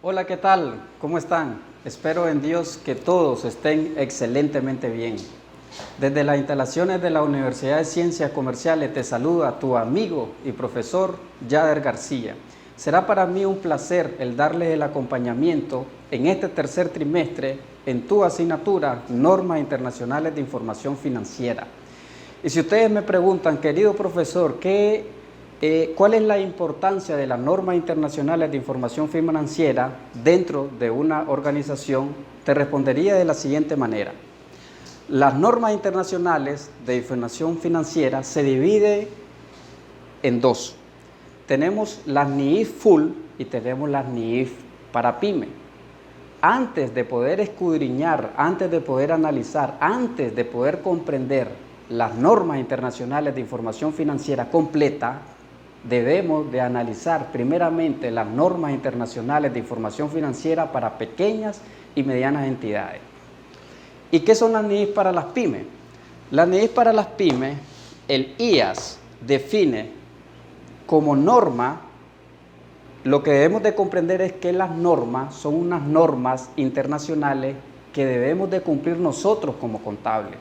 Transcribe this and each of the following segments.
Hola, ¿qué tal? ¿Cómo están? Espero en Dios que todos estén excelentemente bien. Desde las instalaciones de la Universidad de Ciencias Comerciales te saluda tu amigo y profesor Yader García. Será para mí un placer el darles el acompañamiento en este tercer trimestre en tu asignatura Normas Internacionales de Información Financiera. Y si ustedes me preguntan, querido profesor, ¿cuál es la importancia de las normas internacionales de información financiera dentro de una organización? Te respondería de la siguiente manera. Las normas internacionales de información financiera se dividen en dos. Tenemos las NIIF Full y tenemos las NIIF para PYME. Antes de poder escudriñar, antes de poder analizar, antes de poder comprender las normas internacionales de información financiera completa, debemos de analizar primeramente las normas internacionales de información financiera para pequeñas y medianas entidades. ¿Y qué son las NIIF para las pymes? Las NIIF para las pymes, el IAS define como norma, lo que debemos de comprender es que las normas son unas normas internacionales que debemos de cumplir nosotros como contables.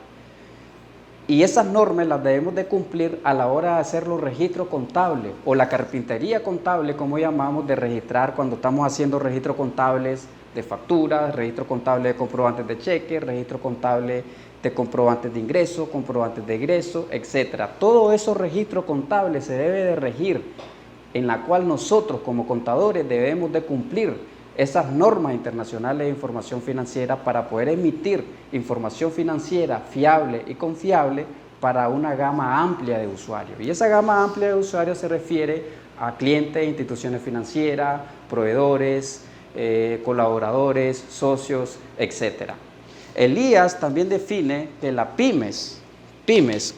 Y esas normas las debemos de cumplir a la hora de hacer los registros contables o la carpintería contable, como llamamos, de registrar cuando estamos haciendo registros contables de facturas, registro contable de comprobantes de cheque, registro contable de comprobantes de ingreso, comprobantes de egreso, etc. Todos esos registros contables se debe de regir, en la cual nosotros como contadores debemos de cumplir esas normas internacionales de información financiera para poder emitir información financiera fiable y confiable para una gama amplia de usuarios. Y esa gama amplia de usuarios se refiere a clientes, instituciones financieras, proveedores, colaboradores, socios, etc. El IAS también define que las pymes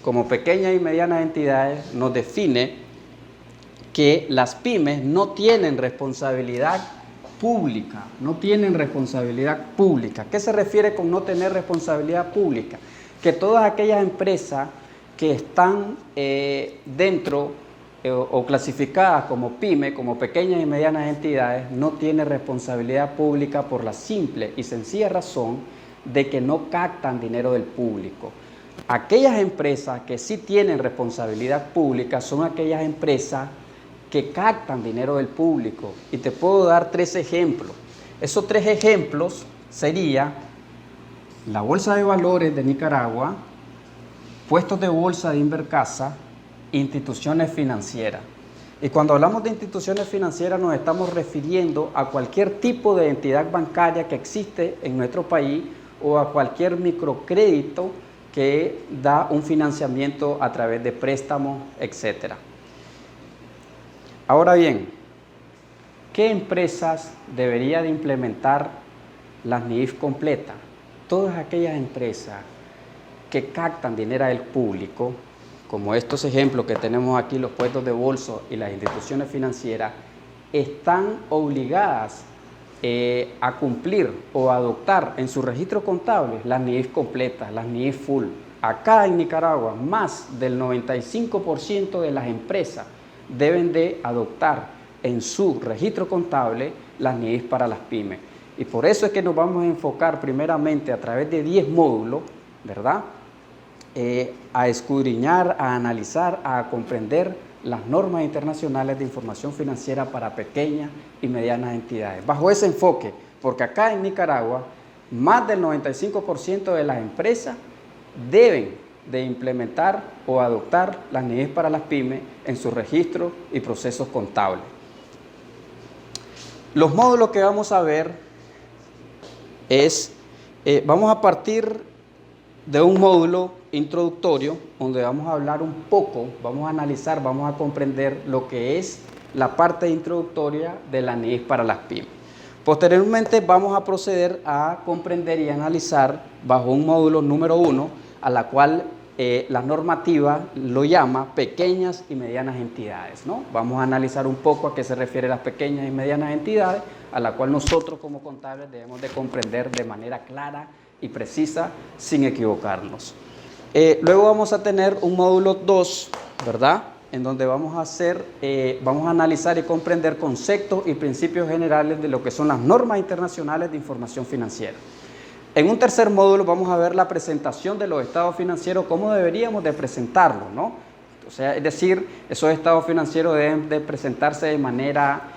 como pequeñas y medianas entidades, nos define que las pymes no tienen responsabilidad pública, no tienen responsabilidad pública. ¿Qué se refiere con no tener responsabilidad pública? Que todas aquellas empresas que están dentro o clasificadas como pyme, como pequeñas y medianas entidades, no tienen responsabilidad pública por la simple y sencilla razón de que no captan dinero del público. Aquellas empresas que sí tienen responsabilidad pública son aquellas empresas que captan dinero del público. Y te puedo dar 3 ejemplos. Esos 3 ejemplos serían la Bolsa de Valores de Nicaragua, puestos de bolsa de Invercasa, instituciones financieras. Y cuando hablamos de instituciones financieras nos estamos refiriendo a cualquier tipo de entidad bancaria que existe en nuestro país o a cualquier microcrédito que da un financiamiento a través de préstamos, etc. Ahora bien, ¿qué empresas debería de implementar las NIIF completas? Todas aquellas empresas que captan dinero del público, como estos ejemplos que tenemos aquí, los puestos de bolsa y las instituciones financieras, están obligadas a cumplir o adoptar en su registro contable las NIIF completas, las NIIF full. Acá en Nicaragua, más del 95% de las empresas deben de adoptar en su registro contable las NIIF para las pymes. Y por eso es que nos vamos a enfocar primeramente a través de 10 módulos, ¿verdad? A escudriñar, a analizar, a comprender las normas internacionales de información financiera para pequeñas y medianas entidades. Bajo ese enfoque, porque acá en Nicaragua, más del 95% de las empresas deben de implementar o adoptar las NIIF para las pymes en su registro y procesos contables. Los módulos que vamos a ver vamos a partir de un módulo introductorio donde vamos a hablar un poco, vamos a analizar, vamos a comprender lo que es la parte introductoria de la NIIF para las pymes. Posteriormente vamos a proceder a comprender y analizar bajo un módulo número 1, a la cual la normativa lo llama pequeñas y medianas entidades, ¿no? Vamos a analizar un poco a qué se refiere las pequeñas y medianas entidades, a la cual nosotros como contables debemos de comprender de manera clara y precisa sin equivocarnos. Luego vamos a tener un módulo 2, ¿verdad? en donde vamos a analizar y comprender conceptos y principios generales de lo que son las normas internacionales de información financiera. En un tercer módulo vamos a ver la presentación de los estados financieros, cómo deberíamos de presentarlos, ¿no? O sea, es decir, esos estados financieros deben de presentarse de manera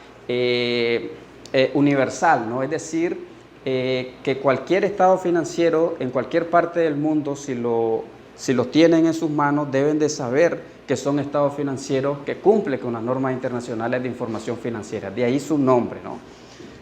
universal, ¿no? Es decir, que cualquier estado financiero en cualquier parte del mundo, si los tienen en sus manos, deben de saber que son estados financieros que cumplen con las normas internacionales de información financiera. De ahí su nombre, ¿no?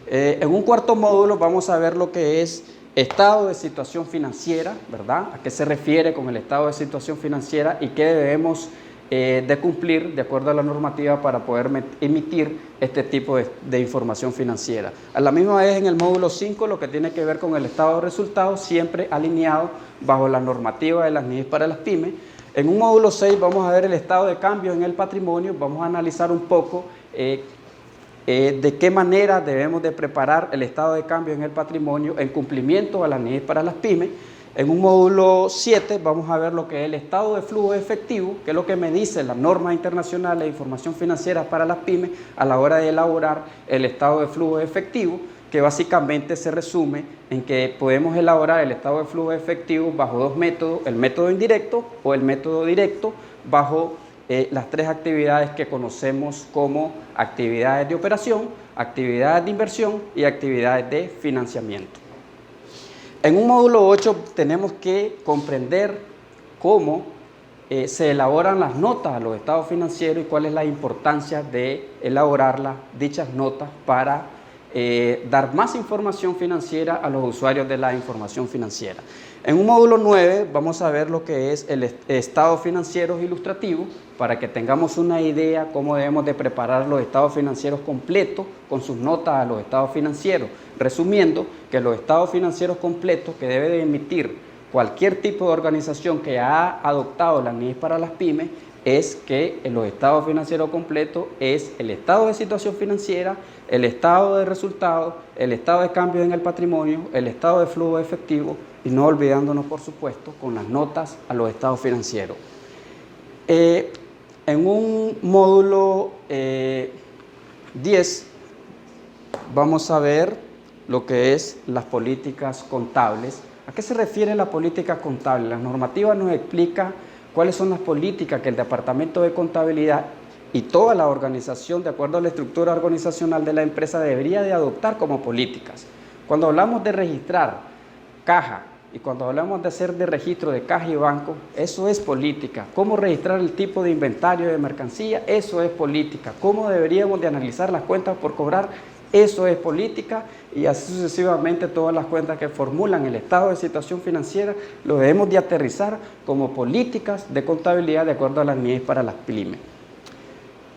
En un cuarto módulo vamos a ver lo que es estado de situación financiera, ¿verdad? ¿A qué se refiere con el estado de situación financiera y qué debemos de cumplir de acuerdo a la normativa para poder emitir este tipo de información financiera? A la misma vez, en el módulo 5, lo que tiene que ver con el estado de resultados, siempre alineado bajo la normativa de las NIES para las pymes. En un módulo 6 vamos a ver el estado de cambio en el patrimonio, vamos a analizar un poco de qué manera debemos de preparar el estado de cambio en el patrimonio en cumplimiento a las NIES para las pymes. En un módulo 7 vamos a ver lo que es el estado de flujo efectivo, que es lo que me dice la norma internacional de información financiera para las pymes a la hora de elaborar el estado de flujo efectivo, que básicamente se resume en que podemos elaborar el estado de flujo efectivo bajo dos métodos, el método indirecto o el método directo, bajo las tres actividades que conocemos como actividades de operación, actividades de inversión y actividades de financiamiento. En un módulo 8 tenemos que comprender cómo se elaboran las notas a los estados financieros y cuál es la importancia de elaborar dichas notas para dar más información financiera a los usuarios de la información financiera. En un módulo 9 vamos a ver lo que es el estado financiero ilustrativo para que tengamos una idea cómo debemos de preparar los estados financieros completos con sus notas a los estados financieros. Resumiendo, que los estados financieros completos que debe de emitir cualquier tipo de organización que ha adoptado la NIES para las pymes es que los estados financieros completos es el estado de situación financiera, el estado de resultados, el estado de cambio en el patrimonio, el estado de flujo efectivo y no olvidándonos, por supuesto, con las notas a los estados financieros. En un módulo 10 vamos a ver lo que es las políticas contables. ¿A qué se refiere la política contable? La normativa nos explica cuáles son las políticas que el Departamento de Contabilidad y toda la organización, de acuerdo a la estructura organizacional de la empresa, debería de adoptar como políticas. Cuando hablamos de registrar caja y cuando hablamos de hacer de registro de caja y banco, eso es política. Cómo registrar el tipo de inventario de mercancía, eso es política. Cómo deberíamos de analizar las cuentas por cobrar, eso es política, y así sucesivamente todas las cuentas que formulan el estado de situación financiera lo debemos de aterrizar como políticas de contabilidad de acuerdo a las NIES para las pymes.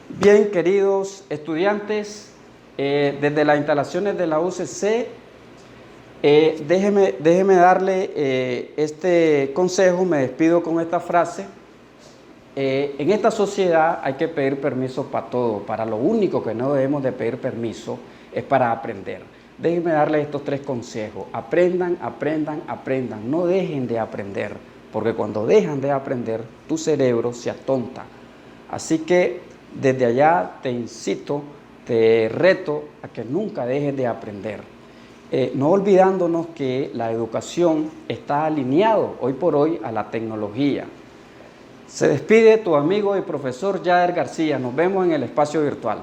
Bien, queridos estudiantes, desde las instalaciones de la UCC, déjeme darle este consejo, me despido con esta frase. En esta sociedad hay que pedir permiso para todo, para lo único que no debemos de pedir permiso es para aprender. Déjenme darles estos tres consejos: aprendan, aprendan, aprendan, no dejen de aprender, porque cuando dejan de aprender, tu cerebro se atonta. Así que desde allá te incito, te reto a que nunca dejes de aprender. No olvidándonos que la educación está alineado hoy por hoy a la tecnología. Se despide tu amigo y profesor Yader García. Nos vemos en el espacio virtual.